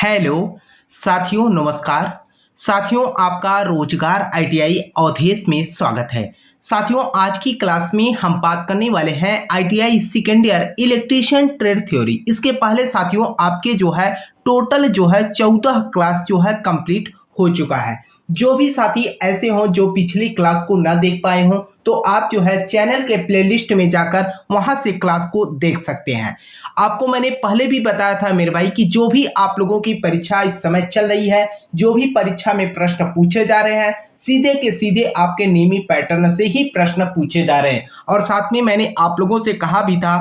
Hello साथियों, नमस्कार साथियों, आपका रोजगार आईटीआई अवधेश में स्वागत है। साथियों, आज की क्लास में हम बात करने वाले हैं ITI second year electrician trade theory. इसके पहले साथियों आपके जो है टोटल जो है 14 क्लास जो है कंप्लीट हो चुका है। जो भी साथी ऐसे हों जो पिछली क्लास को ना देख पाए हों तो आप जो है चैनल के प्लेलिस्ट में जाकर वहां से क्लास को देख सकते हैं। आपको मैंने पहले भी बताया था मेरे भाई कि जो भी आप लोगों की परीक्षा इस समय चल रही है, जो भी परीक्षा में प्रश्न पूछे जा रहे हैं, सीधे के सीधे आपके नियमित पैटर्न से ही प्रश्न पूछे जा रहे हैं। और साथ में मैंने आप लोगों से कहा भी था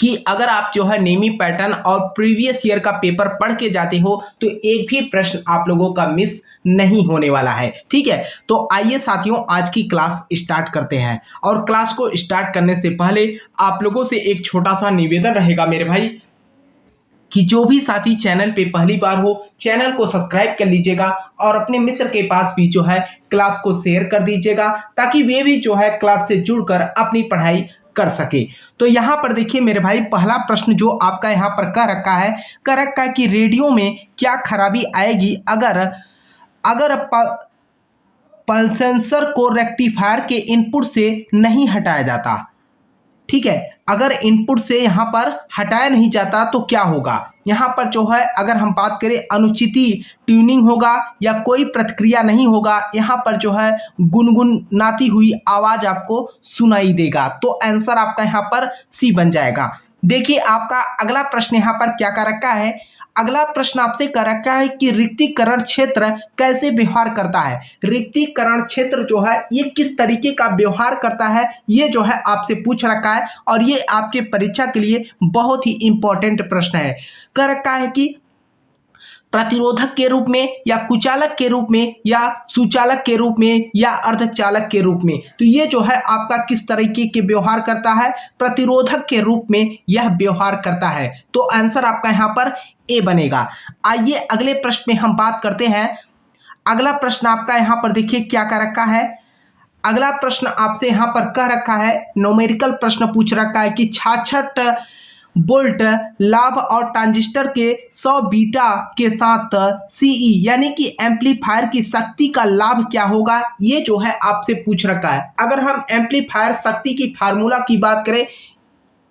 कि अगर आप जो है नियमित पैटर्न और प्रीवियस ईयर का पेपर पढ़ के जाते हो तो एक भी प्रश्न आप लोगों का मिस नहीं होने वाला है। ठीक है, तो आइए साथियों आज की क्लास स्टार्ट करते हैं। और क्लास को स्टार्ट करने से पहले आप लोगों से एक छोटा सा निवेदन रहेगा मेरे भाई कि जो भी साथी चैनल पे पहली बार हो चैनल को सब्सक्राइब कर लीजिएगा और अपने मित्र के पास भी जो है क्लास को शेयर कर दीजिएगा ताकि वे भी जो है क्लास से जुड़कर अपनी पढ़ाई कर सके। तो यहाँ पर देखिए मेरे भाई, पहला प्रश्न जो आपका यहाँ पर कह रखा है कि रेडियो में क्या खराबी आएगी अगर अगर पल्सेंसर को रेक्टिफायर के इनपुट से नहीं हटाया जाता। ठीक है, अगर इनपुट से यहाँ पर हटाया नहीं जाता तो क्या होगा। यहाँ पर जो है अगर हम बात करें अनुचित ट्यूनिंग होगा या कोई प्रतिक्रिया नहीं होगा, यहाँ पर जो है गुनगुनाती हुई आवाज आपको सुनाई देगा। तो आंसर आपका यहाँ पर सी बन जाएगा। देखिए आपका अगला प्रश्न यहाँ पर क्या कर रखा है। अगला प्रश्न आपसे कर रखा है कि रिक्तीकरण क्षेत्र कैसे व्यवहार करता है। रिक्तीकरण क्षेत्र जो है ये किस तरीके का व्यवहार करता है, ये जो है आपसे पूछ रखा है और ये आपके परीक्षा के लिए बहुत ही इंपॉर्टेंट प्रश्न है। कह रखा है कि प्रतिरोधक के रूप में या कुचालक के रूप में या सुचालक के रूप में या अर्धचालक के रूप में। तो ये जो है आपका किस तरीके के व्यवहार करता है, प्रतिरोधक के रूप में यह व्यवहार करता है। तो आंसर आपका यहाँ पर ए बनेगा। आइए अगले प्रश्न में हम बात करते हैं। अगला प्रश्न आपका यहाँ पर देखिए क्या कह रखा है। अगला प्रश्न आपसे यहाँ पर कह रखा है, न्यूमेरिकल प्रश्न पूछ रखा है कि 66 वोल्ट लाभ और ट्रांजिस्टर के 100 बीटा के साथ सीई यानी कि एम्पलीफायर की शक्ति का लाभ क्या होगा, ये जो है आपसे पूछ रखा है। अगर हम एम्पलीफायर शक्ति की फार्मूला की बात करें,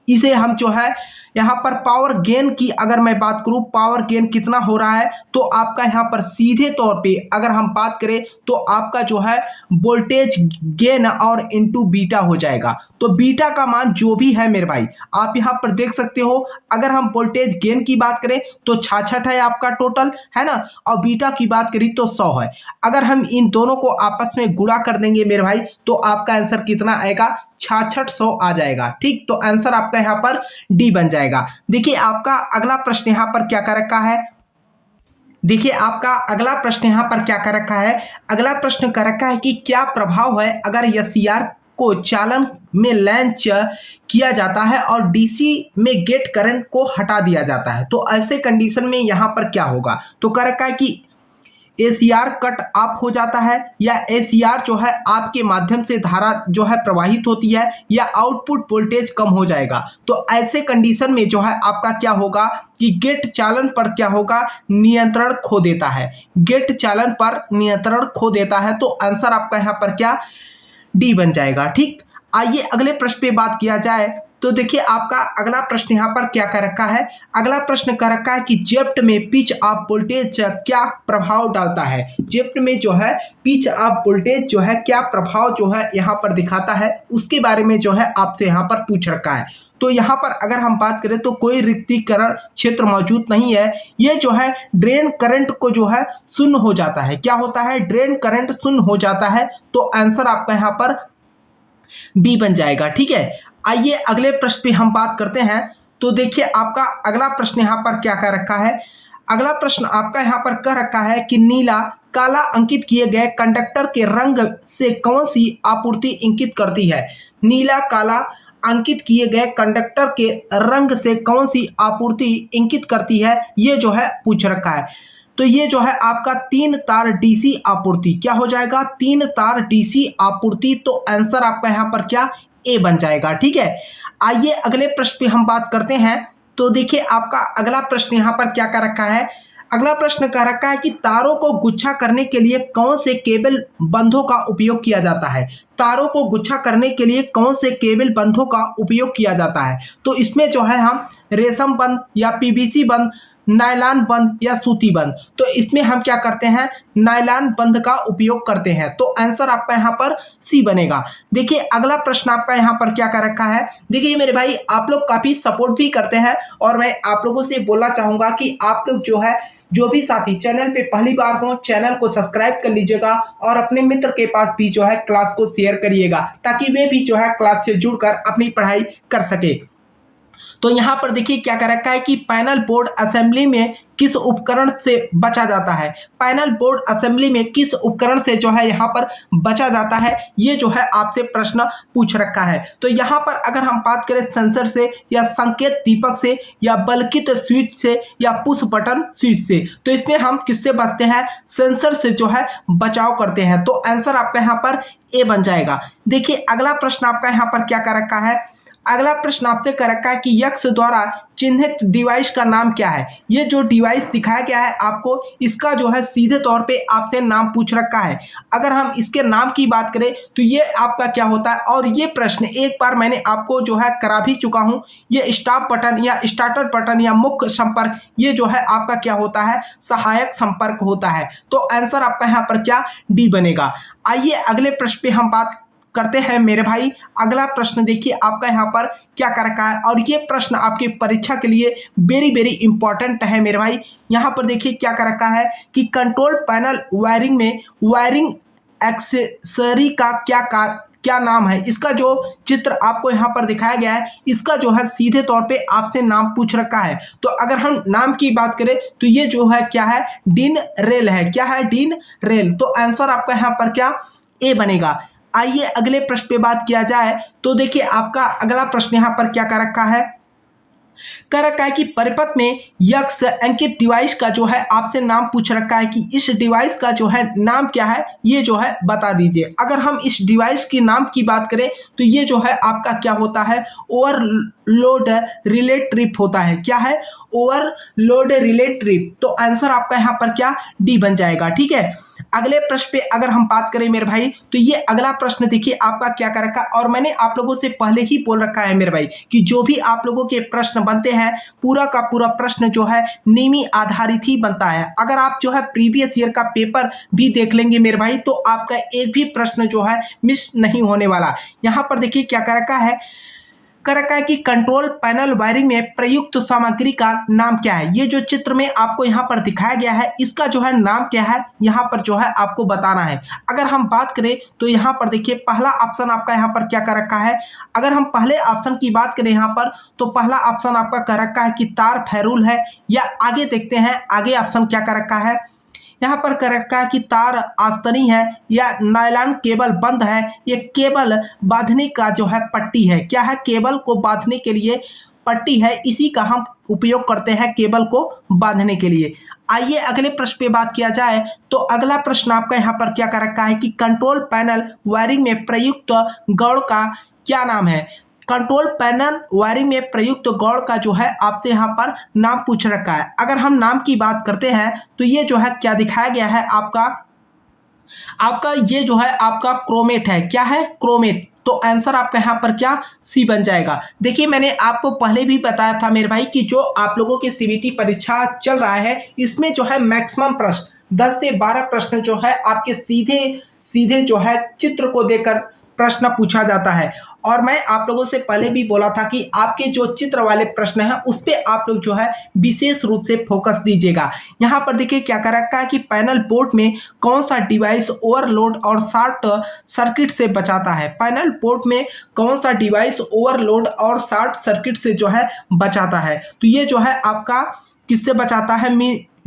इसे हम जो है यहाँ पर पावर गेन की अगर मैं बात करूँ, पावर गेन कितना हो रहा है, तो आपका यहाँ पर सीधे तौर पे अगर हम बात करें तो आपका जो है वोल्टेज गेन और इनटू बीटा हो जाएगा। तो बीटा का मान जो भी है मेरे भाई आप यहाँ पर देख सकते हो। अगर हम वोल्टेज गेन की बात करें तो 66 है आपका टोटल, है ना, और बीटा की बात करें तो 100 है। अगर हम इन दोनों को आपस में गुणा कर देंगे मेरे भाई तो आपका आंसर कितना आएगा, 6600 आ जाएगा। ठीक, तो आंसर आपका यहाँ पर डी बन जाएगा। देखिए आपका अगला प्रश्न यहाँ पर क्या कर रखा है। देखिए आपका अगला प्रश्न यहाँ पर क्या कर रखा है। अगला प्रश्न कर रखा है कि क्या प्रभाव है अगर एसीआर को चालन में लॉन्च किया जाता है और डीसी में गेट करंट को हटा दिया जाता है। तो ऐसे कंडीशन में यहाँ पर क्या होगा। तो कह रखा है कि एसीआर कट ऑफ हो जाता है या एसीआर जो है आपके माध्यम से धारा जो है प्रवाहित होती है या आउटपुट वोल्टेज कम हो जाएगा। तो ऐसे कंडीशन में जो है आपका क्या होगा कि गेट चालन पर क्या होगा, नियंत्रण खो देता है। गेट चालन पर नियंत्रण खो देता है। तो आंसर आपका यहाँ पर क्या, डी बन जाएगा। ठीक, आइए अगले प्रश्न पे बात किया जाए। तो देखिए आपका अगला प्रश्न यहाँ पर क्या कर रखा है। अगला प्रश्न कर रखा है कि जेफ्ट में पिच ऑफ वोल्टेज क्या प्रभाव डालता है। जेफ्ट में जो है पिच ऑफ वोल्टेज जो है क्या प्रभाव जो है यहाँ पर दिखाता है, उसके बारे में जो है आपसे यहाँ पर पूछ रखा है। तो यहाँ पर अगर हम बात करें तो कोई रिक्तीकरण क्षेत्र मौजूद नहीं है। ये जो है ड्रेन करंट को जो है शून्य हो जाता है। क्या होता है, ड्रेन करंट शून्य हो जाता है। तो आंसर आपका यहाँ पर बी बन जाएगा। ठीक है, आइए अगले प्रश्न पे हम बात करते हैं। तो देखिए आपका अगला प्रश्न यहाँ पर क्या कह रखा है। अगला प्रश्न आपका यहाँ पर कह रखा है कि नीला काला अंकित किए गए कंडक्टर के रंग से कौन सी आपूर्ति इंगित करती है। नीला काला अंकित किए गए कंडक्टर के रंग से कौन सी आपूर्ति इंगित करती है, ये जो है पूछ रखा है। तो ये जो है आपका 3 तार डीसी आपूर्ति क्या हो जाएगा, 3 तार डीसी आपूर्ति। तो आंसर आपका यहाँ पर क्या, ए बन जाएगा। ठीक है, आइए अगले प्रश्न पे हम बात करते हैं। तो देखिए आपका अगला प्रश्न यहाँ पर क्या कर रखा है, अगला प्रश्न कह रखा है कि तारों को गुच्छा करने के लिए कौन से केबल बंधों का उपयोग किया जाता है। तारों को गुच्छा करने के लिए कौन से केबल बंधों का उपयोग किया जाता है। तो इसमें जो है हम रेशम बंध या पीवीसी बंध, नायलॉन बंध या सूती बंध, तो इसमें हम क्या करते हैं, नायलॉन बंध का उपयोग करते हैं। तो आंसर आपका यहाँ पर सी बनेगा। देखिए अगला प्रश्न आपका यहाँ पर क्या कर रखा है। देखिए मेरे भाई आप लोग काफ़ी सपोर्ट भी करते हैं और मैं आप लोगों से बोलना चाहूँगा कि आप लोग जो है, जो भी साथी चैनल पे पहली बार हो, चैनल को सब्सक्राइब कर लीजिएगा और अपने मित्र के पास भी जो है क्लास को शेयर करिएगा, ताकि वे भी जो है क्लास से जुड़कर अपनी पढ़ाई कर सके। तो यहाँ पर देखिए क्या कर रखा है कि पैनल बोर्ड असेंबली में किस उपकरण से बचा जाता है। पैनल बोर्ड असेंबली में किस उपकरण से जो है यहाँ पर बचा जाता है, ये जो है आपसे प्रश्न पूछ रखा है। तो यहाँ पर अगर हम बात करें सेंसर से या संकेत दीपक से या बल्कित स्विच से या पुश बटन स्विच से, तो इसमें हम किससे बचते हैं, सेंसर से जो है बचाव करते हैं। तो आंसर आपका यहाँ पर ए बन जाएगा। देखिए अगला प्रश्न आपका यहाँ पर क्या कर रखा है, अगला प्रश्न आपसे कर रखा है कि यक्ष द्वारा चिन्हित डिवाइस का नाम क्या है। ये जो डिवाइस दिखाया गया है आपको, इसका जो है सीधे तौर पे आपसे नाम पूछ रखा है। अगर हम इसके नाम की बात करें तो ये आपका क्या होता है, और ये प्रश्न एक बार मैंने आपको जो है करा भी चुका हूँ। ये स्टॉप बटन या स्टार्टर बटन या मुख्य संपर्क, ये जो है आपका क्या होता है, सहायक संपर्क होता है। तो आंसर आपका यहाँ पर क्या, डी बनेगा। आइए अगले प्रश्न पे हम बात करते हैं मेरे भाई। अगला प्रश्न देखिए आपका यहाँ पर क्या कर रखा है, और ये प्रश्न आपकी परीक्षा के लिए वेरी इंपॉर्टेंट है मेरे भाई। यहाँ पर देखिए क्या कर रखा है कि कंट्रोल पैनल वायरिंग में वायरिंग एक्सेसरी का क्या नाम है। इसका जो चित्र आपको यहाँ पर दिखाया गया है, इसका जो है सीधे तौर पे आपसे नाम पूछ रखा है। तो अगर हम नाम की बात करें तो ये जो है क्या है, डिन रेल है। क्या है, डिन रेल। तो आंसर आपका यहाँ पर क्या, ए बनेगा। आइए अगले प्रश्न पे बात किया जाए तो देखिए आपका अगला प्रश्न यहाँ पर क्या कर रखा है, कर रखा है कि परिपथ में यक्ष अंकित डिवाइस का जो है आपसे नाम पूछ रखा है कि इस डिवाइस का जो है नाम क्या है, ये जो है बता दीजिए। अगर हम इस डिवाइस की नाम की बात करें तो ये जो है आपका क्या होता है, ओवरलोड रिले ट्रिप होता है। क्या है, ओवरलोड रिले ट्रिप। तो आंसर आपका यहाँ पर क्या, डी बन जाएगा। ठीक है, अगले प्रश्न पे अगर हम बात करें मेरे भाई तो ये अगला प्रश्न देखिए आपका क्या कर रखा है, और मैंने आप लोगों से पहले ही बोल रखा है मेरे भाई कि जो भी आप लोगों के प्रश्न बनते हैं, पूरा का पूरा प्रश्न जो है नियमी आधारित ही बनता है। अगर आप जो है प्रीवियस ईयर का पेपर भी देख लेंगे मेरे भाई, तो आपका एक भी प्रश्न जो है मिस नहीं होने वाला। यहाँ पर देखिए क्या कर रखा है, कर रखा है कि कंट्रोल पैनल वायरिंग में प्रयुक्त सामग्री का नाम क्या है। ये जो चित्र में आपको यहाँ पर दिखाया गया है, इसका जो है नाम क्या है, यहाँ पर जो है आपको बताना है। अगर हम बात करें तो यहाँ पर देखिए पहला ऑप्शन आपका यहाँ पर क्या कर रखा है। अगर हम पहले ऑप्शन की बात करें यहाँ पर, तो पहला ऑप्शन आपका कर रखा है कि तार फेरूल है, या आगे देखते हैं आगे ऑप्शन क्या कर रखा है। यहाँ पर कर रखा है कि तार आस्तनी है, या नायलॉन केबल बंद है, ये केबल बांधने का जो है पट्टी है। क्या है, केबल को बांधने के लिए पट्टी है, इसी का हम उपयोग करते हैं केबल को बांधने के लिए। आइए अगले प्रश्न पे बात किया जाए तो अगला प्रश्न आपका यहाँ पर क्या कर रखा है कि कंट्रोल पैनल वायरिंग में प्रयुक्त गौड़ का क्या नाम है। कंट्रोल पैनल वायरिंग में प्रयुक्त गौड़ का जो है आपसे यहाँ पर नाम पूछ रखा है। अगर हम नाम की बात करते हैं तो ये जो है क्या दिखाया गया है आपका ये जो है आपका क्रोमेट है। क्या है, क्रोमेट। तो आंसर आपका यहाँ पर क्या, सी बन जाएगा। देखिए मैंने आपको पहले भी बताया था मेरे भाई कि जो आप लोगों की सीबीटी परीक्षा चल रहा है, इसमें जो है मैक्सिमम प्रश्न 10 से 12 प्रश्न जो है आपके सीधे जो है चित्र को देकर प्रश्न पूछा जाता है। और मैं आप लोगों से पहले भी बोला था कि आपके जो चित्र वाले प्रश्न हैं उस पे आप लोग जो है विशेष रूप से फोकस दीजिएगा। यहाँ पर देखिए क्या कर रखा है कि पैनल बोर्ड में कौन सा डिवाइस ओवरलोड और शॉर्ट सर्किट से बचाता है। पैनल बोर्ड में कौन सा डिवाइस ओवरलोड और शॉर्ट सर्किट से जो है बचाता है। तो ये जो है आपका किससे बचाता है,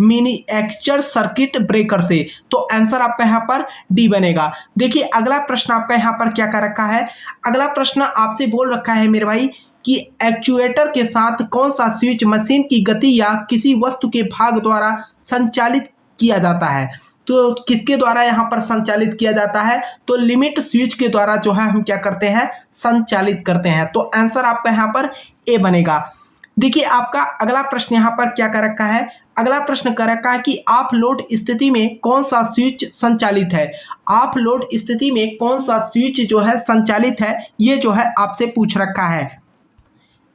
मिनिएचर सर्किट ब्रेकर से। तो आंसर आपका यहाँ पर डी बनेगा। देखिए अगला प्रश्न आपका यहाँ पर क्या कर रखा है, अगला प्रश्न आपसे बोल रखा है मेरे भाई कि एक्चुएटर के साथ कौन सा स्विच मशीन की गति या किसी वस्तु के भाग द्वारा संचालित किया जाता है। तो किसके द्वारा यहाँ पर संचालित किया जाता है, तो लिमिट स्विच के द्वारा जो है हम क्या करते हैं, संचालित करते हैं। तो आंसर आपका यहाँ पर ए बनेगा। देखिए आपका अगला प्रश्न यहाँ पर क्या कर रखा है, अगला प्रश्न कर रखा है कि ऑफ लोड स्थिति में कौन सा स्विच संचालित है। ऑफ लोड स्थिति में कौन सा स्विच जो है संचालित है, ये जो है आपसे पूछ रखा है।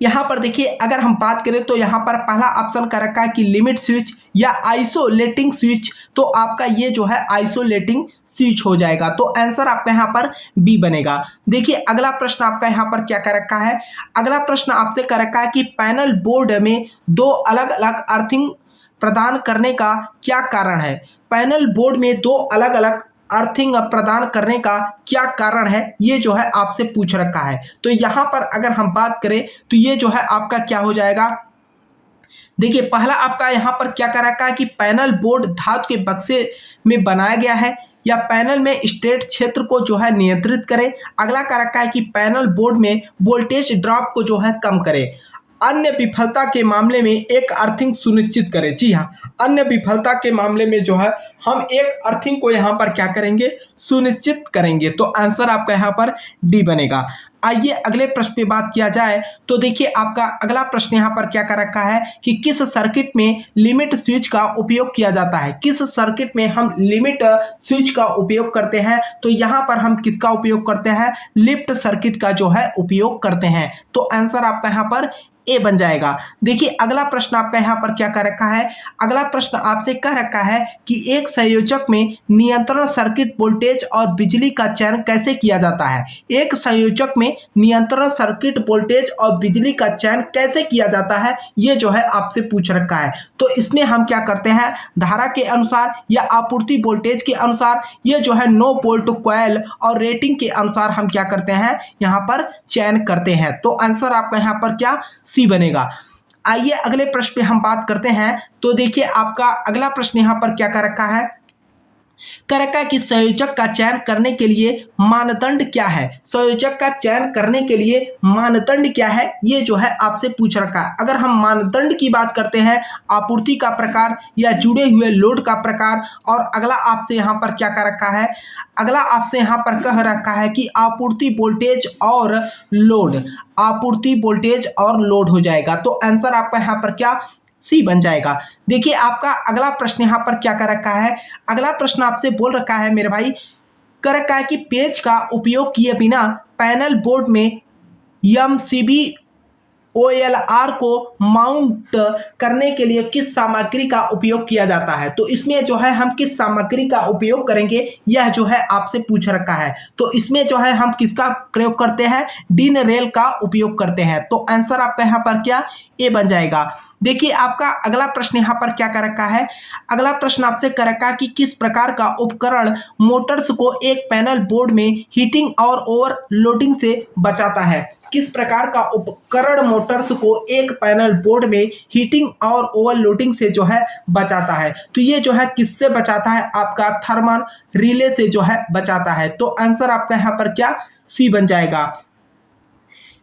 यहाँ पर देखिए अगर हम बात करें तो यहाँ पर पहला ऑप्शन कर रखा है कि लिमिट स्विच या आइसोलेटिंग स्विच, तो आपका ये जो है आइसोलेटिंग स्विच हो जाएगा। तो आंसर आपका यहाँ पर बी बनेगा। देखिए अगला प्रश्न आपका यहाँ पर क्या कर रखा है, अगला प्रश्न आपसे कर रखा है कि पैनल बोर्ड में दो अलग अलग अर्थिंग प्रदान करने का क्या कारण है। पैनल बोर्ड में दो अलग अलग अर्थिंग प्रदान करने का क्या कारण है, ये जो है आपसे पूछ रखा है। तो यहाँ पर अगर हम बात करें तो ये जो है आपका क्या हो जाएगा, देखिए पहला आपका यहाँ पर क्या कर रखा है कि पैनल बोर्ड धातु के बक्से में बनाया गया है या पैनल में स्ट्रेट क्षेत्र को जो है नियंत्रित करे। अगला कर रखा है कि पैनल बोर्ड में वोल्टेज ड्रॉप को जो है कम करे। अन्य विफलता के मामले में एक अर्थिंग सुनिश्चित करें। जी हाँ, अन्य विफलता के मामले में जो है हम एक अर्थिंग को यहाँ पर क्या करेंगे, सुनिश्चित करेंगे। तो आंसर आपका यहाँ पर डी बनेगा। आइए अगले प्रश्न पे बात किया जाए तो देखिए आपका अगला प्रश्न यहाँ पर क्या कर रखा है कि किस सर्किट में लिमिट स्विच का उपयोग किया जाता है। किस सर्किट में हम लिमिट स्विच का उपयोग करते हैं, तो यहाँ पर हम किसका उपयोग करते हैं, लिफ्ट सर्किट का जो है उपयोग करते हैं। तो आंसर आपका यहाँ पर ए बन जाएगा। देखिए अगला प्रश्न आपका यहाँ पर क्या कर रखा है, अगला प्रश्न आपसे कह रखा है कि एक संयोजक में नियंत्रण सर्किट वोल्टेज और बिजली का चयन कैसे किया जाता है। एक संयोजक में नियंत्रण सर्किट वोल्टेज और बिजली का चयन कैसे किया जाता है, ये जो है आपसे पूछ रखा है। तो इसमें हम क्या करते हैं, धारा के अनुसार या आपूर्ति वोल्टेज के अनुसार, ये जो है नो वोल्ट कॉइल और रेटिंग के अनुसार हम क्या करते हैं, यहाँ पर चयन करते हैं। तो आंसर आपका यहाँ पर क्या, सी बनेगा। आइए अगले प्रश्न पे हम बात करते हैं। तो देखिए आपका अगला प्रश्न यहाँ पर क्या कर रखा है, कर रखा है कि संयोजक का चयन करने के लिए मानदंड क्या है। संयोजक का चयन करने के लिए मानदंड क्या है, ये जो है आपसे पूछ रखा है। अगर हम मानदंड की बात करते हैं, आपूर्ति का प्रकार या जुड़े हुए लोड का प्रकार। और अगला आपसे यहाँ पर क्या कर रखा है, अगला आपसे यहाँ पर कह रखा है कि आपूर्ति वोल्टेज और लोड, आपूर्ति वोल्टेज और लोड हो जाएगा। तो आंसर आपका यहाँ पर क्या, सी बन जाएगा। देखिए आपका अगला प्रश्न यहाँ पर क्या कर रखा है, अगला प्रश्न आपसे बोल रखा है मेरे भाई, कर रखा है कि पेज का उपयोग किए बिना पैनल बोर्ड में एमसीबी OLR को माउंट करने के लिए किस सामग्री का उपयोग किया जाता है। तो इसमें जो है हम किस सामग्री का उपयोग करेंगे, यह जो है आपसे पूछ रखा है। तो इसमें जो है हम किसका प्रयोग करते हैं, डिन रेल का उपयोग करते हैं। तो आंसर आपका यहाँ पर क्या, ए बन जाएगा। देखिए आपका अगला प्रश्न यहाँ पर क्या कर रखा है, अगला प्रश्न आपसे कर रखा है कि किस प्रकार का उपकरण मोटर्स को एक पैनल बोर्ड में हीटिंग और ओवरलोडिंग से बचाता है। किस प्रकार का उपकरण मोटर्स को एक पैनल बोर्ड में हीटिंग और ओवरलोडिंग से जो है बचाता है। तो ये जो है किससे बचाता है, आपका थर्मल रिले से जो है बचाता है। तो आंसर आपका यहाँ पर क्या, सी बन जाएगा।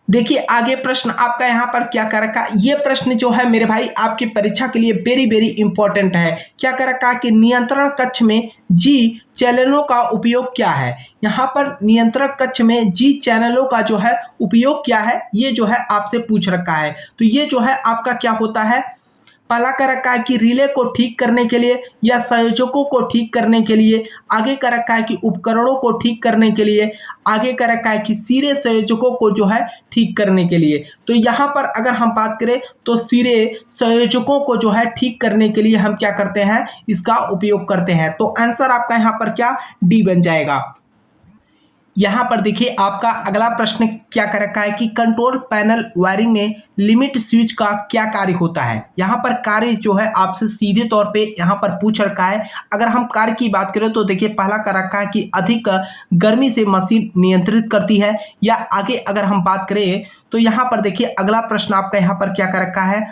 देखिए आगे प्रश्न आपका यहाँ पर क्या कर रखा, ये प्रश्न जो है मेरे भाई आपकी परीक्षा के लिए वेरी वेरी इंपॉर्टेंट है। क्या कर रखा कि नियंत्रण कक्ष में जी चैनलों का उपयोग क्या है। यहाँ पर नियंत्रण कक्ष में जी चैनलों का जो है उपयोग क्या है, ये जो है आपसे पूछ रखा है। तो ये जो है आपका क्या होता है, पहला कर रखा है कि रिले को ठीक करने के लिए या संयोजकों को ठीक करने के लिए, आगे कर रखा है कि उपकरणों को ठीक करने के लिए, आगे कर रखा है कि सिरे संयोजकों को जो है ठीक करने के लिए। तो यहाँ पर अगर हम बात करें तो सिरे संयोजकों को जो है ठीक करने के लिए हम क्या करते हैं, इसका उपयोग करते हैं। तो आंसर आपका यहाँ पर क्या, डी बन जाएगा। यहाँ पर देखिए आपका अगला प्रश्न क्या कर रखा है कि कंट्रोल पैनल वायरिंग में लिमिट स्विच का क्या कार्य होता है। यहाँ पर कार्य जो है आपसे सीधे तौर पे यहाँ पर पूछ रखा है। अगर हम कार्य की बात करें तो देखिए पहला कर रखा है कि अधिक गर्मी से मशीन नियंत्रित करती है, या आगे अगर हम बात करें तो यहाँ पर देखिए अगला प्रश्न आपका यहाँ पर क्या कर रखा है,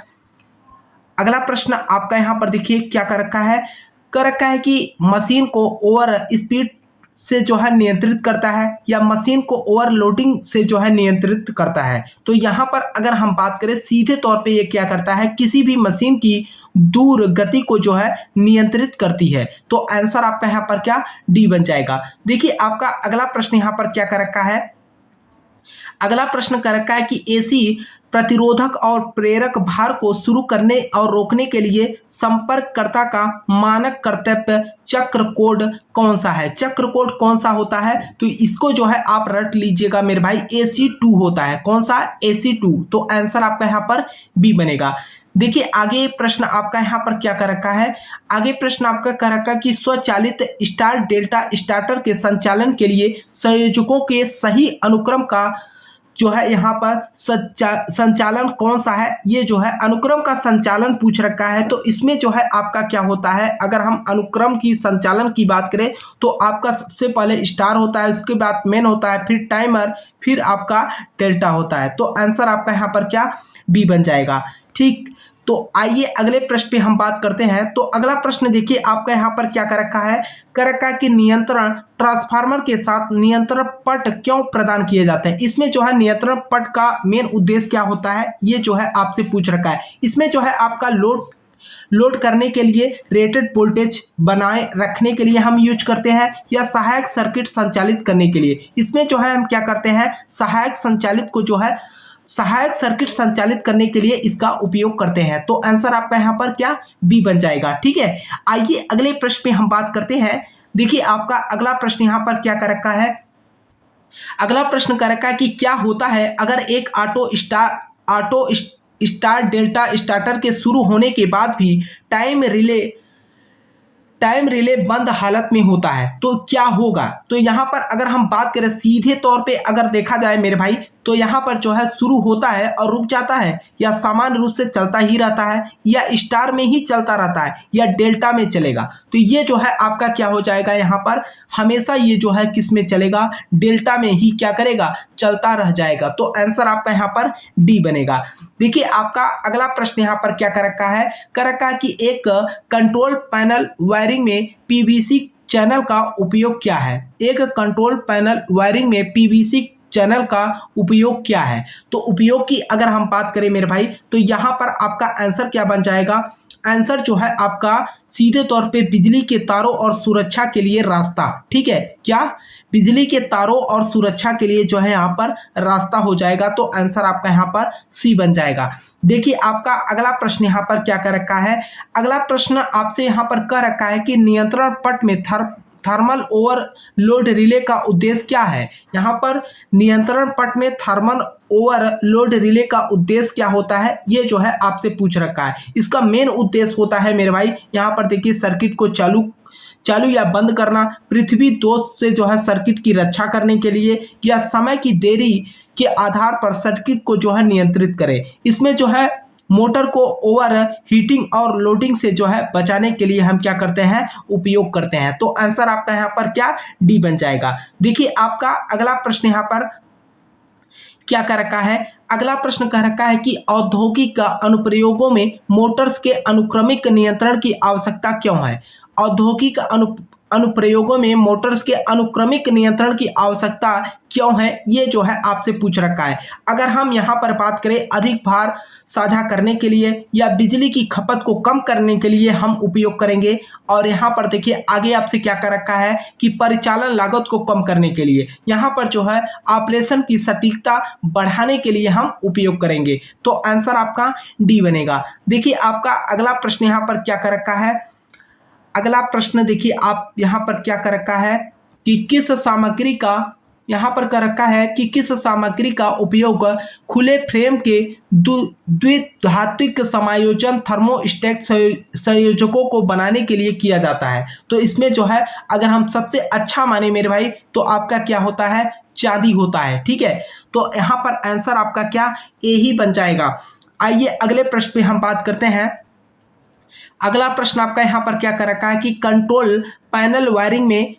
अगला प्रश्न आपका यहाँ पर देखिए क्या कर रखा है कि मशीन को ओवर स्पीड से जो है नियंत्रित करता है या मशीन को ओवरलोडिंग से जो है नियंत्रित करता है। तो यहाँ पर अगर हम बात करें सीधे तौर पे ये क्या करता है, किसी भी मशीन की दूर गति को जो है नियंत्रित करती है। तो आंसर आपका यहाँ पर क्या, डी बन जाएगा। देखिए आपका अगला प्रश्न यहाँ पर क्या कर रखा है, अगला प्रश्न कर रखा है कि AC प्रतिरोधक और प्रेरक भार को शुरू करने और रोकने के लिए संपर्ककर्ता का मानक कर्तव्य चक्र कोड कौन सा है? चक्र कोड कौन सा होता है? तो इसको जो है आप रट लीजिएगा मेरे भाई, AC2 होता है। कौन सा? AC2। तो आंसर आपका यहाँ पर बी बनेगा। देखिए आगे प्रश्न आपका यहाँ पर क्या कर रखा है, आगे प्रश्न आपका कर रखा है कि स्वचालित स्टार डेल्टा स्टार्टर के संचालन के लिए संयोजकों के सही अनुक्रम का जो है यहाँ पर संचालन कौन सा है? ये जो है अनुक्रम का संचालन पूछ रखा है। तो इसमें जो है आपका क्या होता है, अगर हम अनुक्रम की संचालन की बात करें तो आपका सबसे पहले स्टार होता है, उसके बाद मेन होता है, फिर टाइमर, फिर आपका डेल्टा होता है। तो आंसर आपका यहाँ पर क्या? बी बन जाएगा। ठीक, तो आइए अगले प्रश्न पे हम बात करते हैं। तो अगला प्रश्न देखिए आपका यहाँ पर क्या कर रखा है, कर रखा है कि नियंत्रण ट्रांसफार्मर के साथ नियंत्रण पट क्यों प्रदान किए जाते हैं? इसमें जो है नियंत्रण पट का मेन उद्देश्य क्या होता है, ये जो है आपसे पूछ रखा है। इसमें जो है आपका लोड करने के लिए रेटेड वोल्टेज बनाए रखने के लिए हम यूज करते हैं, या सहायक सर्किट संचालित करने के लिए। इसमें जो है हम क्या करते हैं, सहायक सर्किट संचालित करने के लिए इसका उपयोग करते हैं। तो आंसर आपका यहाँ पर क्या? बी बन जाएगा। ठीक है, आइए अगले प्रश्न पे हम बात करते हैं। देखिए आपका अगला प्रश्न यहाँ पर क्या कर रखा है, अगला प्रश्न कर रखा है कि क्या होता है अगर एक ऑटो स्टार डेल्टा स्टार्टर के शुरू होने के बाद भी टाइम रिले बंद हालत में होता है, तो क्या होगा? तो यहाँ पर अगर हम बात करें सीधे तौर पे अगर देखा जाए मेरे भाई, तो यहाँ पर जो है शुरू होता है और रुक जाता है, या सामान्य रूप से चलता ही रहता है, या स्टार में ही चलता रहता है, या डेल्टा में चलेगा। तो ये जो है आपका क्या हो जाएगा, यहाँ पर हमेशा ये जो है किस में चलेगा? डेल्टा में ही क्या करेगा? चलता रह जाएगा। तो आंसर आपका यहाँ पर डी बनेगा। देखिए आपका अगला प्रश्न यहाँ पर क्या कर रखा है, कि एक कंट्रोल पैनल वायरिंग में PVC चैनल का उपयोग क्या है? एक कंट्रोल पैनल वायरिंग में PVC चैनल का उपयोग क्या है? तो उपयोग की अगर हम बात करें मेरे भाई, तो यहाँ पर आपका आंसर क्या बन जाएगा? आंसर जो है आपका सीधे तौर पे बिजली के तारों और सुरक्षा के लिए रास्ता। ठीक है, क्या? बिजली के तारों और सुरक्षा के लिए जो है यहाँ पर रास्ता हो जाएगा। तो आंसर आपका यहाँ पर सी बन जाएगा। देखिए आपका अगला प्रश्न यहाँ पर क्या कर रखा है, अगला प्रश्न आपसे यहाँ पर कह रखा है कि नियंत्रण पट में थर्मल ओवरलोड रिले का उद्देश्य क्या है? यहाँ पर नियंत्रण पट में थर्मल ओवरलोड रिले का उद्देश्य क्या होता है, ये जो है आपसे पूछ रखा है। इसका मेन उद्देश्य होता है मेरे भाई, यहाँ पर देखिए सर्किट को चालू या बंद करना, पृथ्वी दोष से जो है सर्किट की रक्षा करने के लिए, या समय की देरी के आधार पर सर्किट को जो है नियंत्रित करें। इसमें जो है मोटर को ओवर हीटिंग और लोडिंग से जो है बचाने के लिए हम क्या करते हैं? उपयोग करते हैं। तो आंसर आपका यहाँ पर क्या? डी बन जाएगा। देखिए आपका अगला प्रश्न यहाँ पर क्या कर रखा है, अगला प्रश्न कह रखा है कि औद्योगिक अनुप्रयोगों में मोटर्स के अनुक्रमिक नियंत्रण की आवश्यकता क्यों है? औद्योगिक अनुप्रयोगों में मोटर्स के अनुक्रमिक नियंत्रण की आवश्यकता क्यों है, ये जो है आपसे पूछ रखा है। अगर हम यहाँ पर बात करें अधिक भार साझा करने के लिए या बिजली की खपत को कम करने के लिए हम उपयोग करेंगे। और यहाँ पर देखिए आगे आपसे क्या कर रखा है कि परिचालन लागत को कम करने के लिए, यहाँ पर जो है ऑपरेशन की सटीकता बढ़ाने के लिए हम उपयोग करेंगे। तो आंसर आपका डी बनेगा। देखिए आपका अगला प्रश्न यहाँ पर क्या कर रखा है, अगला प्रश्न देखिए आप यहाँ पर क्या कर रखा है कि किस सामग्री का, यहाँ पर कर रखा है कि किस सामग्री का उपयोग खुले फ्रेम के द्विधात्विक समायोजन थर्मोस्टेट संयोजकों को बनाने के लिए किया जाता है। तो इसमें जो है अगर हम सबसे अच्छा माने मेरे भाई, तो आपका क्या होता है? चांदी होता है। ठीक है, तो यहाँ पर आंसर आपका क्या? ए ही बन जाएगा। आइए अगले प्रश्न पे हम बात करते हैं। अगला प्रश्न आपका यहाँ पर क्या कर रखा है कि कंट्रोल पैनल वायरिंग में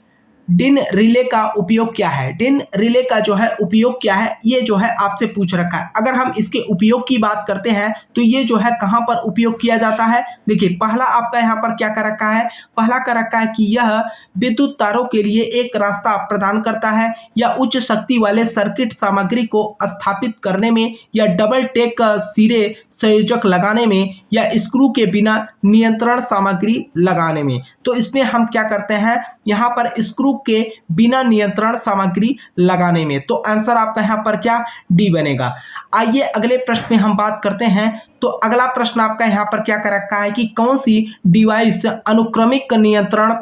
डिन रिले का उपयोग क्या है? डिन रिले का जो है उपयोग क्या है, ये जो है आपसे पूछ रखा है। अगर हम इसके उपयोग की बात करते हैं तो ये जो है कहाँ पर उपयोग किया जाता है? देखिए पहला आपका यहाँ पर क्या कर रखा है, पहला कर रखा है कि यह विद्युत तारों के लिए एक रास्ता प्रदान करता है, या उच्च शक्ति वाले सर्किट सामग्री को स्थापित करने में, या डबल टेक सिरे संयोजक लगाने में, या स्क्रू के बिना नियंत्रण सामग्री लगाने में। तो इसमें हम क्या करते हैं, यहाँ पर स्क्रू लुक के बिना नियंत्रण सामग्री लगाने में। तो आंसर आपका यहाँ पर क्या डी बनेगा। आइए अगले प्रश्न में हम बात करते हैं। तो अगला प्रश्न आपका यहाँ पर क्या कर रखा है कि कौन सी डिवाइस अनुक्रमिक नियंत्रण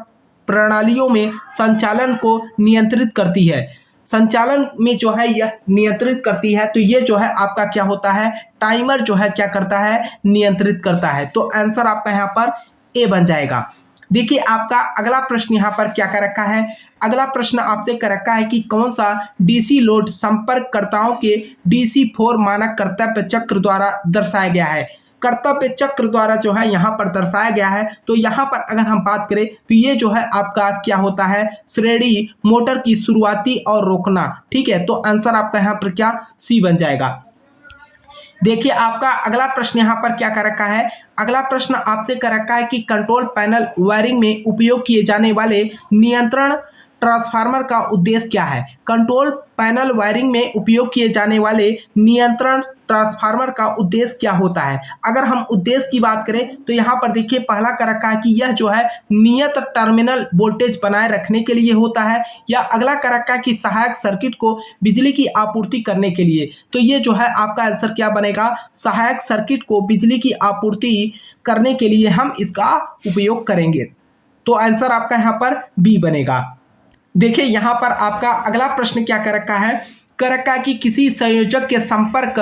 प्रणालियों में संचालन को नियंत्रित करती है, संचालन में जो है यह नियंत्रित करती है। तो ये जो है आपका क्या होता है, टाइमर जो है क्या करता है, नियंत्रित करता है। तो आंसर आपका यहाँ पर ए बन जाएगा। देखिए आपका अगला प्रश्न यहाँ पर क्या कर रखा है। अगला प्रश्न आपसे कर रखा है कि कौन सा डीसी लोड संपर्ककर्ताओं के DC4 मानक कर्तव्य चक्र द्वारा दर्शाया गया है। कर्तव्य चक्र द्वारा जो है यहाँ पर दर्शाया गया है। तो यहाँ पर अगर हम बात करें तो ये जो है आपका क्या होता है, श्रेणी मोटर की शुरुआती और रोकना। ठीक है, तो आंसर आपका यहाँ पर क्या सी बन जाएगा। देखिए आपका अगला प्रश्न यहाँ पर क्या कर रखा है। अगला प्रश्न आपसे कर रखा है कि कंट्रोल पैनल वायरिंग में उपयोग किए जाने वाले नियंत्रण ट्रांसफार्मर का उद्देश्य क्या है। कंट्रोल पैनल वायरिंग में उपयोग किए जाने वाले नियंत्रण ट्रांसफार्मर का उद्देश्य क्या होता है। अगर हम उद्देश्य की बात करें तो यहाँ पर देखिए पहला कर रखा है कि यह जो है नियत टर्मिनल वोल्टेज बनाए रखने के लिए होता है, या अगला कर रखा है कि सहायक सर्किट को बिजली की आपूर्ति करने के लिए। तो ये जो है आपका आंसर क्या बनेगा, सहायक सर्किट को बिजली की आपूर्ति करने के लिए हम इसका उपयोग करेंगे। तो आंसर आपका यहाँ पर बी बनेगा। देखिए यहाँ पर आपका अगला प्रश्न क्या कर रखा है, कि किसी संयोजक के संपर्क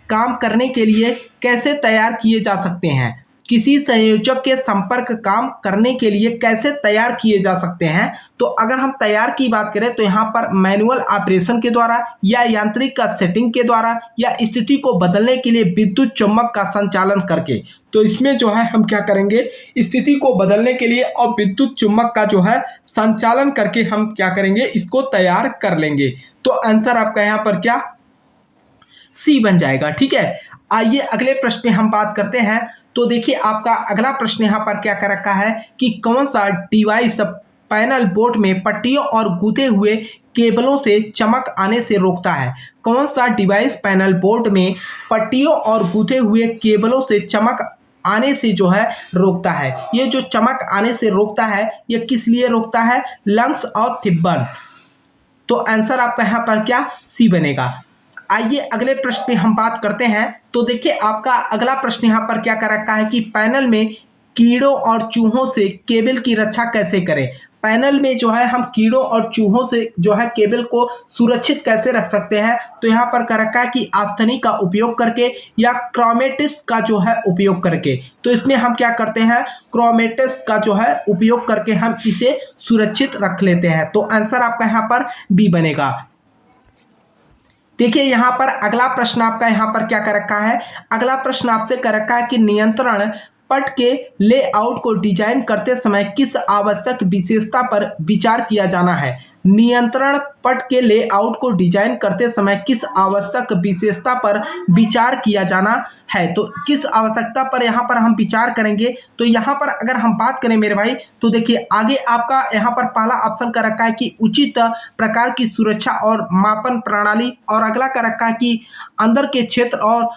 काम करने के लिए कैसे तैयार किए जा सकते हैं। किसी संयोजक के संपर्क काम करने के लिए कैसे तैयार किए जा सकते हैं। तो अगर हम तैयार की बात करें तो यहाँ पर मैनुअल ऑपरेशन के द्वारा, या यांत्रिक का सेटिंग के द्वारा, या स्थिति को बदलने के लिए विद्युत चुम्बक का संचालन करके। तो इसमें जो है हम क्या करेंगे, स्थिति को बदलने के लिए और विद्युत चुम्बक का जो है संचालन करके हम क्या करेंगे, इसको तैयार कर लेंगे। तो आंसर आपका यहाँ पर क्या सी बन जाएगा। ठीक है, आइए अगले प्रश्न पे हम बात करते हैं। तो देखिए आपका अगला प्रश्न यहाँ पर क्या कर रखा है कि कौन सा डिवाइस पैनल बोर्ड में पट्टियों और गूंथे हुए केबलों से चमक आने से रोकता है। कौन सा डिवाइस पैनल बोर्ड में पट्टियों और गूंथे हुए केबलों से चमक आने से जो है रोकता है। ये जो चमक आने से रोकता है ये किस लिए रोकता है, लंग्स और थिब्बन। तो आंसर आपका यहाँ पर क्या सी बनेगा। आइए अगले प्रश्न पे हम बात करते हैं। तो देखिए आपका अगला प्रश्न यहाँ पर क्या कर रखा है कि पैनल में कीड़ों और चूहों से केबल की रक्षा कैसे करें। पैनल में जो है हम कीड़ों और चूहों से जो है केबल को सुरक्षित कैसे रख सकते हैं। तो यहाँ पर कर रखा है कि आस्थनी का उपयोग करके या क्रोमेटिस का जो है उपयोग करके। तो इसमें हम क्या करते हैं, क्रोमेटिस का जो है उपयोग करके हम इसे सुरक्षित रख लेते हैं। तो आंसर आपका यहाँ पर बी बनेगा। देखिए यहाँ पर अगला प्रश्न आपका यहाँ पर क्या कर रखा है। अगला प्रश्न आपसे कर रखा है कि नियंत्रण पट के लेआउट को डिजाइन करते समय किस आवश्यक विशेषता पर विचार किया जाना है। नियंत्रण पट के लेआउट को डिजाइन करते समय किस आवश्यक विशेषता पर विचार किया जाना है। तो किस आवश्यकता पर यहाँ पर हम विचार करेंगे। तो यहाँ पर अगर हम बात करें मेरे भाई, तो देखिए आगे आपका यहाँ पर पहला ऑप्शन कर रखा है कि उचित प्रकार की सुरक्षा और मापन प्रणाली, और अगला कर रखा है कि अंदर के क्षेत्र और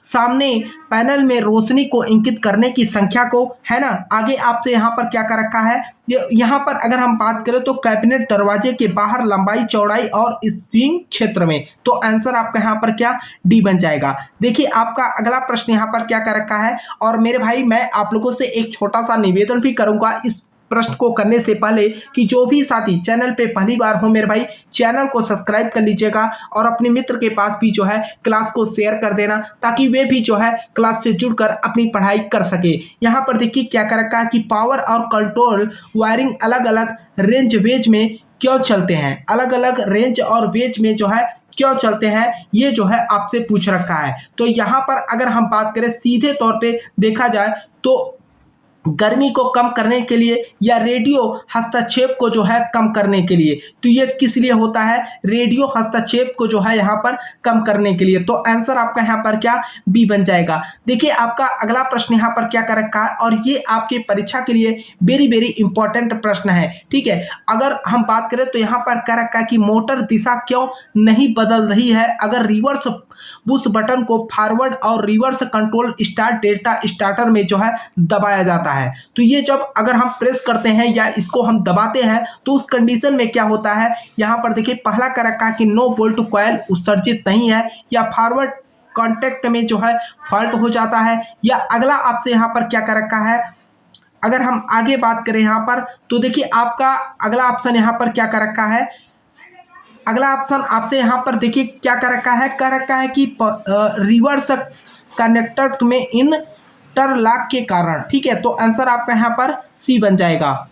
सामने पैनल में रोशनी को इंगित करने की संख्या को, है ना। आगे आपसे यहाँ पर क्या कर रखा है, यहाँ पर अगर हम बात करें तो कैबिनेट दरवाजे के बाहर लंबाई चौड़ाई और स्विंग क्षेत्र में। तो आंसर आपका यहाँ पर क्या डी बन जाएगा। देखिए आपका अगला प्रश्न यहाँ पर क्या कर रखा है। और मेरे भाई मैं आप लोगों से एक छोटा सा निवेदन भी करूँगा इस प्रश्न को करने से पहले कि जो भी साथी चैनल पे पहली बार हो मेरे भाई चैनल को सब्सक्राइब कर लीजिएगा, और अपने मित्र के पास भी जो है क्लास को शेयर कर देना, ताकि वे भी जो है क्लास से जुड़कर अपनी पढ़ाई कर सके। यहाँ पर देखिए क्या कर रखा है कि पावर और कंट्रोल वायरिंग अलग अलग रेंज वेज में क्यों चलते हैं, अलग अलग रेंज और वेज में जो है क्यों चलते हैं, ये जो है आपसे पूछ रखा है। तो यहाँ पर अगर हम बात करें सीधे तौर पे देखा जाए तो गर्मी को कम करने के लिए या रेडियो हस्तक्षेप को जो है कम करने के लिए। तो ये किस लिए होता है, रेडियो हस्तक्षेप को जो है यहाँ पर कम करने के लिए। तो आंसर आपका यहाँ पर क्या बी बन जाएगा। देखिए आपका अगला प्रश्न यहाँ पर क्या कर रखा है, और ये आपके परीक्षा के लिए वेरी वेरी इंपॉर्टेंट प्रश्न है। ठीक है, अगर हम बात करें तो यहाँ पर कर रखा है कि मोटर दिशा क्यों नहीं बदल रही है अगर रिवर्स पुश बटन को फॉरवर्ड और reverse control start delta starter में जो है दबाया जाता है। है। तो ये जब अगर हम प्रेस करते हैं या इसको हम दबाते हैं तो उस कंडीशन में क्या होता है, यहाँ पर देखिए पहला कर रखा है कि नो वोल्ट कॉइल उत्सर्जित नहीं है, या फॉरवर्ड कॉन्टैक्ट में जो है फॉल्ट हो जाता है, या अगला आपसे यहाँ पर क्या कर रखा है, अगर हम आगे बात करें यहाँ पर तो देखिए आपका अगला ऑप्शन यहाँ पर क्या कर रखा है, अगला ऑप्शन आपसे यहाँ पर देखिए क्या कर रखा है, कि रिवर्स कनेक्टर में इंटरलॉक के कारण। ठीक है, तो आंसर आपका यहाँ पर सी बन जाएगा।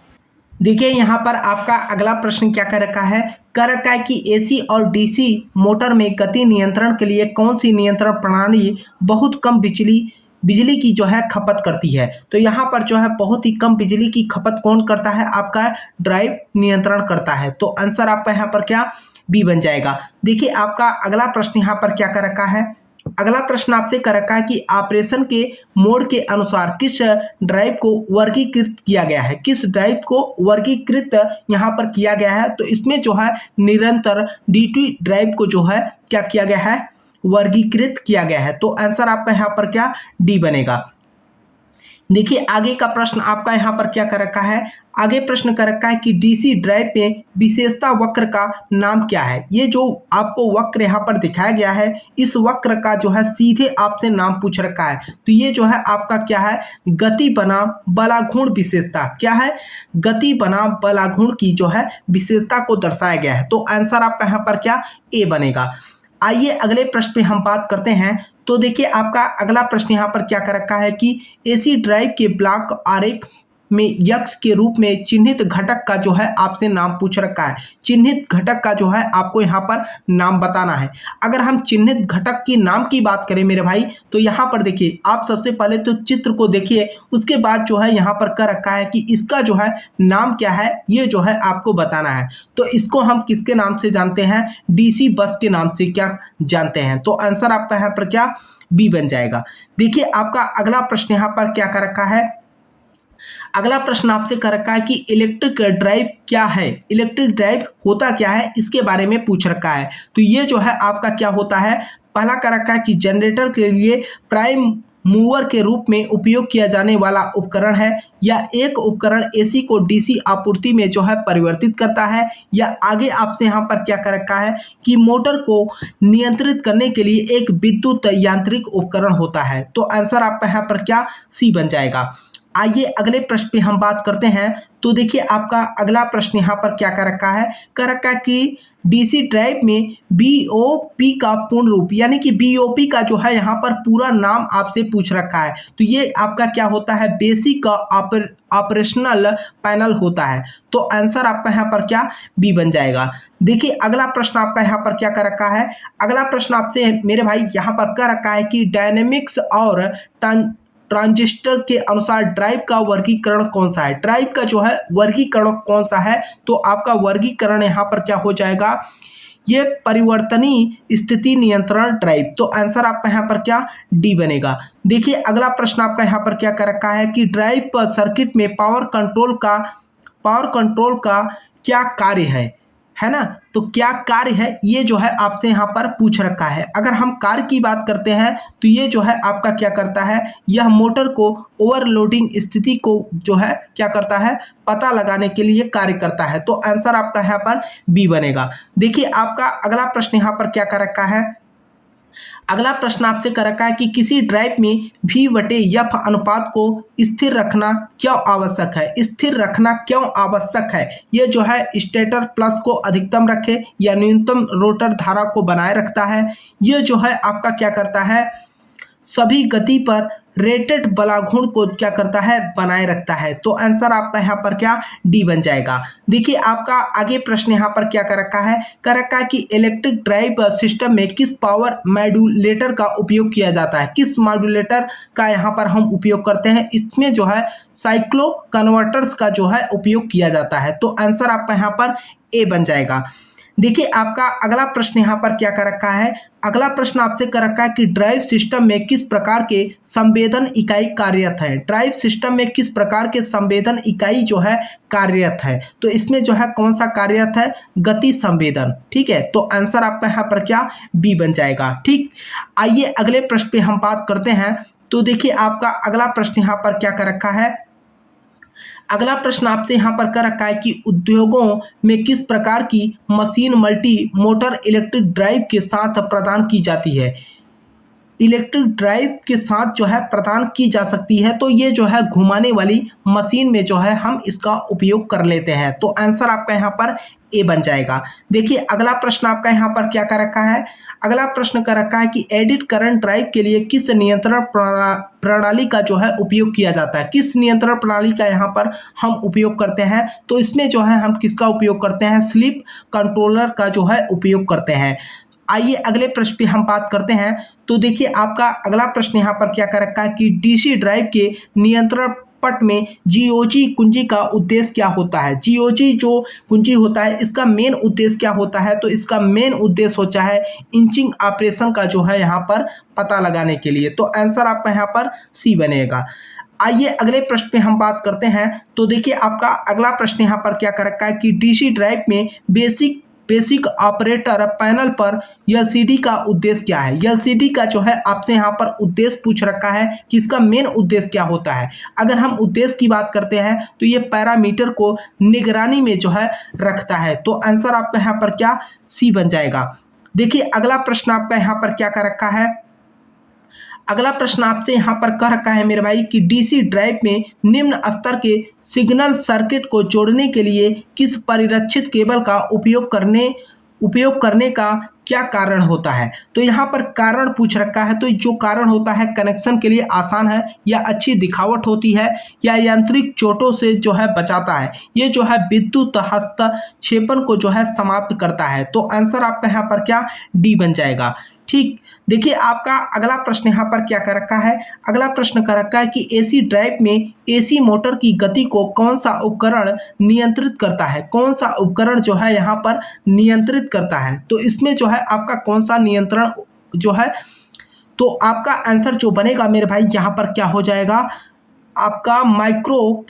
देखिए यहाँ पर आपका अगला प्रश्न क्या कर रखा है, कि एसी और डीसी मोटर में गति नियंत्रण के लिए कौन सी नियंत्रण प्रणाली बहुत कम बिजली की जो है खपत करती है। तो यहाँ पर जो है बहुत ही कम बिजली की खपत कौन करता है, आपका ड्राइव नियंत्रण करता है। तो आंसर आपका यहाँ पर क्या बी बन जाएगा। देखिए आपका अगला प्रश्न यहाँ पर क्या कर रखा है, अगला प्रश्न आपसे कर रखा है कि ऑपरेशन के मोड के अनुसार किस ड्राइव को वर्गीकृत किया गया है, किस ड्राइव को वर्गीकृत यहाँ पर किया गया है। तो इसमें जो है निरंतर डीटी ड्राइव को जो है क्या किया गया है, वर्गीकृत किया गया है। तो आंसर आपका यहाँ पर क्या डी बनेगा। देखिए आगे का प्रश्न आपका यहाँ पर क्या कर रखा है, आगे प्रश्न कर रखा है कि डीसी ड्राइव में विशेषता वक्र का नाम क्या है। ये जो आपको वक्र यहाँ पर दिखाया गया है, इस वक्र का जो है सीधे आपसे नाम पूछ रखा है। तो ये जो है आपका क्या है, गति बनाम बलाघूर्ण विशेषता, क्या है, गति बनाम बलाघूर्ण की जो है विशेषता को दर्शाया गया है। तो आंसर आपका यहाँ पर क्या ए बनेगा। आइए अगले प्रश्न पे हम बात करते हैं। तो देखिए आपका अगला प्रश्न यहाँ पर क्या कर रखा है कि एसी ड्राइव के ब्लॉक आरेख में यक्स के रूप में चिन्हित घटक का जो है आपसे नाम पूछ रखा है। चिन्हित घटक का जो है आपको यहाँ पर नाम बताना है। अगर हम चिन्हित घटक की नाम की बात करें मेरे भाई, तो यहाँ पर देखिए आप सबसे पहले तो चित्र को देखिए, उसके बाद जो है यहाँ पर कर रखा है कि इसका जो है नाम क्या है, ये जो है आपको बताना है। तो इसको हम किसके नाम से जानते हैं, डीसी बस के नाम से क्या जानते हैं। तो आंसर आपका यहाँ पर क्या बी बन जाएगा। देखिए आपका अगला प्रश्न यहाँ पर क्या कर रखा है, अगला प्रश्न आपसे कर रखा है कि इलेक्ट्रिक ड्राइव क्या है, इलेक्ट्रिक ड्राइव होता क्या है, इसके बारे में पूछ रखा है। तो ये जो है आपका क्या होता है, पहला कर रखा है कि जनरेटर के लिए प्राइम मूवर के रूप में उपयोग किया जाने वाला उपकरण है, या एक उपकरण एसी को डीसी आपूर्ति में जो है परिवर्तित करता है, या आगे आपसे यहाँ पर क्या कर रखा है कि मोटर को नियंत्रित करने के लिए एक विद्युत यांत्रिक उपकरण होता है। तो आंसर आपका यहाँ पर क्या सी बन जाएगा। आइए अगले प्रश्न पे हम बात करते हैं। तो देखिए आपका अगला प्रश्न यहाँ पर क्या कर रखा है, कि डीसी ड्राइव में बीओपी का पूर्ण रूप, यानी कि बीओपी का जो है यहाँ पर पूरा नाम आपसे पूछ रखा है। तो ये आपका क्या होता है, बेसिक ऑपरेशनल पैनल होता है। तो आंसर आपका यहाँ पर क्या बी बन जाएगा। देखिए अगला प्रश्न आपका यहाँ पर क्या कर रखा है, अगला प्रश्न आपसे मेरे भाई यहाँ पर कर रखा है कि डायनेमिक्स और ट्रांजिस्टर के अनुसार ड्राइव का वर्गीकरण कौन सा है, ड्राइव का जो है वर्गीकरण कौन सा है। तो आपका वर्गीकरण यहाँ पर क्या हो जाएगा, ये परिवर्तनीय स्थिति नियंत्रण ड्राइव। तो आंसर आपका यहाँ पर क्या डी बनेगा। देखिए अगला प्रश्न आपका यहाँ पर क्या कर रखा है कि ड्राइव पर सर्किट में पावर कंट्रोल का क्या कार्य है ना। तो क्या कार्य है, ये जो है आपसे यहाँ पर पूछ रखा है। अगर हम कार्य की बात करते हैं तो ये जो है आपका क्या करता है, यह मोटर को ओवरलोडिंग स्थिति को जो है क्या करता है, पता लगाने के लिए कार्य करता है। तो आंसर आपका यहाँ पर बी बनेगा। देखिए आपका अगला प्रश्न यहाँ पर क्या कर रखा है, अगला प्रश्न आपसे कर रखा है कि किसी ड्राइव में V/F अनुपात को स्थिर रखना क्यों आवश्यक है, स्थिर रखना क्यों आवश्यक है। ये जो है स्टेटर प्लस को अधिकतम रखे या न्यूनतम रोटर धारा को बनाए रखता है। ये जो है आपका क्या करता है, सभी गति पर रेटेड बलाघूर्ण को क्या करता है, बनाए रखता है। तो आंसर आपका यहाँ पर क्या डी बन जाएगा। देखिए आपका आगे प्रश्न यहाँ पर क्या कर रखा है कि इलेक्ट्रिक ड्राइव सिस्टम में किस पावर मॉड्यूलेटर का उपयोग किया जाता है, किस मॉड्यूलेटर का यहाँ पर हम उपयोग करते हैं। इसमें जो है साइक्लो कन्वर्टर्स का जो है उपयोग किया जाता है। तो आंसर आपका यहाँ पर ए बन जाएगा। देखिए आपका अगला प्रश्न यहाँ पर क्या कर रखा है, अगला प्रश्न आपसे कर रखा है कि ड्राइव सिस्टम में किस प्रकार के संवेदन इकाई कार्यरत है, ड्राइव सिस्टम में किस प्रकार के संवेदन इकाई जो है कार्यरत है। तो इसमें जो है कौन सा कार्यरत है, गति संवेदन। ठीक है, तो आंसर आपका यहाँ पर क्या बी बन जाएगा। ठीक, आइए अगले प्रश्न पे हम बात करते हैं। तो देखिए आपका अगला प्रश्न यहाँ पर क्या कर रखा है, अगला प्रश्न आपसे यहाँ पर कर रखा है कि उद्योगों में किस प्रकार की machine multi motor electric drive के साथ प्रदान की जाती है। इलेक्ट्रिक ड्राइव के साथ जो है प्रदान की जा सकती है, तो ये जो है घुमाने वाली मशीन में जो है हम इसका उपयोग कर लेते हैं। तो आंसर आपका यहाँ पर ए बन जाएगा। देखिए अगला प्रश्न आपका यहाँ पर क्या कर रखा है। अगला प्रश्न कर रखा है कि एडिट करंट ड्राइव के लिए किस नियंत्रण प्रणाली का जो है उपयोग किया जाता है। किस नियंत्रण प्रणाली का यहाँ पर हम उपयोग करते हैं, तो इसमें जो है हम किसका उपयोग करते हैं, स्लीप कंट्रोलर का जो है उपयोग करते हैं। आइए अगले प्रश्न पे हम बात करते हैं। तो देखिए आपका अगला प्रश्न यहाँ पर क्या कर रखा है कि डीसी ड्राइव के नियंत्रण पट में जीओजी कुंजी का उद्देश्य क्या होता है। जीओजी जो कुंजी होता है इसका मेन उद्देश्य क्या होता है, तो इसका मेन उद्देश्य होता है इंचिंग ऑपरेशन का जो है यहाँ पर पता लगाने के लिए। तो आंसर आपका यहाँ पर सी बनेगा। आइए अगले प्रश्न पे हम बात करते हैं। तो देखिए आपका अगला प्रश्न यहाँ पर क्या कर रखा है कि डीसी ड्राइव में बेसिक ऑपरेटर पैनल पर एलसीडी का उद्देश्य क्या है। एलसीडी का जो है आपसे यहाँ पर उद्देश्य पूछ रखा है कि इसका मेन उद्देश्य क्या होता है। अगर हम उद्देश्य की बात करते हैं तो ये पैरामीटर को निगरानी में जो है रखता है। तो आंसर आपका यहाँ पर क्या, सी बन जाएगा। देखिए अगला प्रश्न आपका यहाँ पर क्या कर रखा है। अगला प्रश्न आपसे यहाँ पर कह रखा है मेरे भाई कि डीसी ड्राइव में निम्न स्तर के सिग्नल सर्किट को जोड़ने के लिए किस परिरक्षित केबल का उपयोग करने का क्या कारण होता है। तो यहाँ पर कारण पूछ रखा है। तो जो कारण होता है कनेक्शन के लिए आसान है, या अच्छी दिखावट होती है, या यांत्रिक चोटों से जो है बचाता है, ये जो है विद्युत हस्तक्षेपण को जो है समाप्त करता है। तो आंसर आपका यहाँ पर क्या, डी बन जाएगा। ठीक, देखिए आपका अगला प्रश्न यहाँ पर क्या कर रखा है। अगला प्रश्न कर रखा है कि एसी ड्राइव में एसी मोटर की गति को कौन सा उपकरण नियंत्रित करता है। कौन सा उपकरण जो है यहाँ पर नियंत्रित करता है, तो इसमें जो है आपका कौन सा नियंत्रण जो है, तो आपका आंसर जो बनेगा मेरे भाई यहाँ पर क्या हो जाएगा, आपका माइक्रो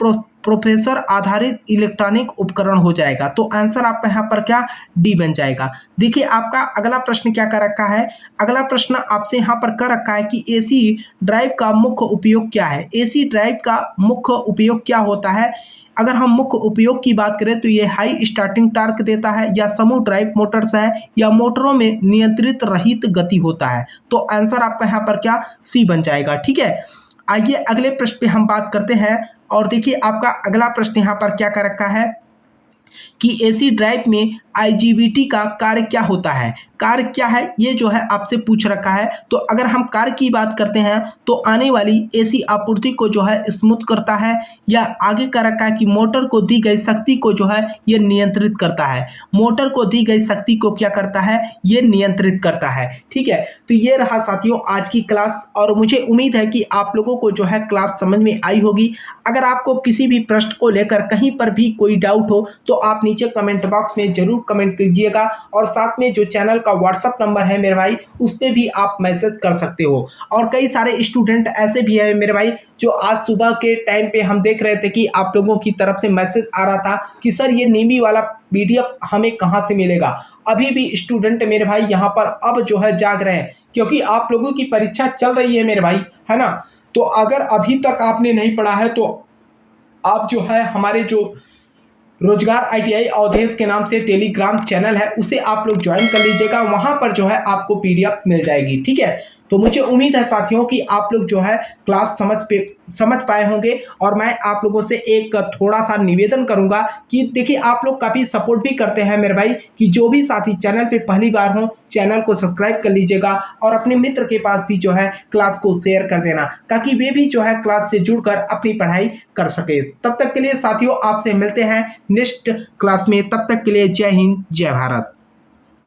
प्रोसेसर आधारित इलेक्ट्रॉनिक उपकरण हो जाएगा। तो आंसर आपका यहाँ पर क्या, डी बन जाएगा। देखिए आपका अगला प्रश्न क्या कर रखा है। अगला प्रश्न आपसे यहाँ पर कर रखा है कि एसी ड्राइव का मुख्य उपयोग क्या है। एसी ड्राइव का मुख्य उपयोग क्या होता है। अगर हम मुख्य उपयोग की बात करें तो ये हाई स्टार्टिंग टार्क देता है, या समूह ड्राइव मोटर्स है, या मोटरों में नियंत्रित रहित गति होता है। तो आंसर आपका यहाँ पर क्या, सी बन जाएगा। ठीक है, आइए अगले प्रश्न पे हम बात करते हैं। और देखिए आपका अगला प्रश्न यहाँ पर क्या कर रखा है कि एसी ड्राइव में आईजीबीटी का कार्य क्या होता है। कार्य क्या है ये जो है आपसे पूछ रखा है। तो अगर हम कार्य की बात करते हैं तो आने वाली एसी आपूर्ति को जो है स्मूथ करता है, या आगे कर रखा है कि मोटर को दी गई शक्ति को जो है ये नियंत्रित करता है। मोटर को दी गई शक्ति को क्या करता है, ये नियंत्रित करता है। ठीक है, तो ये रहा साथियों आज की क्लास, और मुझे उम्मीद है कि आप लोगों को जो है क्लास समझ में आई होगी। अगर आपको किसी भी प्रश्न को लेकर कहीं पर भी कोई डाउट हो तो आप नीचे कमेंट बॉक्स में जरूर कमेंट कीजिएगा, और साथ में जो चैनल का व्हाट्सएप नंबर है मेरे भाई उस पर भी आप मैसेज कर सकते हो। और कई सारे स्टूडेंट ऐसे भी है मेरे भाई जो आज सुबह के टाइम पे हम देख रहे थे कि आप लोगों की तरफ से मैसेज आ रहा था कि सर ये नींबी वाला पीडीएफ हमें कहाँ से मिलेगा। अभी भी स्टूडेंट मेरे भाई यहाँ पर अब जो है जाग रहे हैं, क्योंकि आप लोगों की परीक्षा चल रही है मेरे भाई, है ना। तो अगर अभी तक आपने नहीं पढ़ा है तो आप जो है हमारे जो रोजगार आईटीआई अवधेश के नाम से टेलीग्राम चैनल है उसे आप लोग ज्वाइन कर लीजिएगा। वहां पर जो है आपको पीडीएफ मिल जाएगी। ठीक है, तो मुझे उम्मीद है साथियों कि आप लोग जो है क्लास समझ पाए होंगे। और मैं आप लोगों से एक थोड़ा सा निवेदन करूंगा कि देखिए आप लोग काफ़ी सपोर्ट भी करते हैं मेरे भाई, कि जो भी साथी चैनल पे पहली बार हो चैनल को सब्सक्राइब कर लीजिएगा, और अपने मित्र के पास भी जो है क्लास को शेयर कर देना, ताकि वे भी जो है क्लास से जुड़कर अपनी पढ़ाई कर सके। तब तक के लिए साथियों आपसे मिलते हैं नेक्स्ट क्लास में। तब तक के लिए जय हिंद, जय भारत।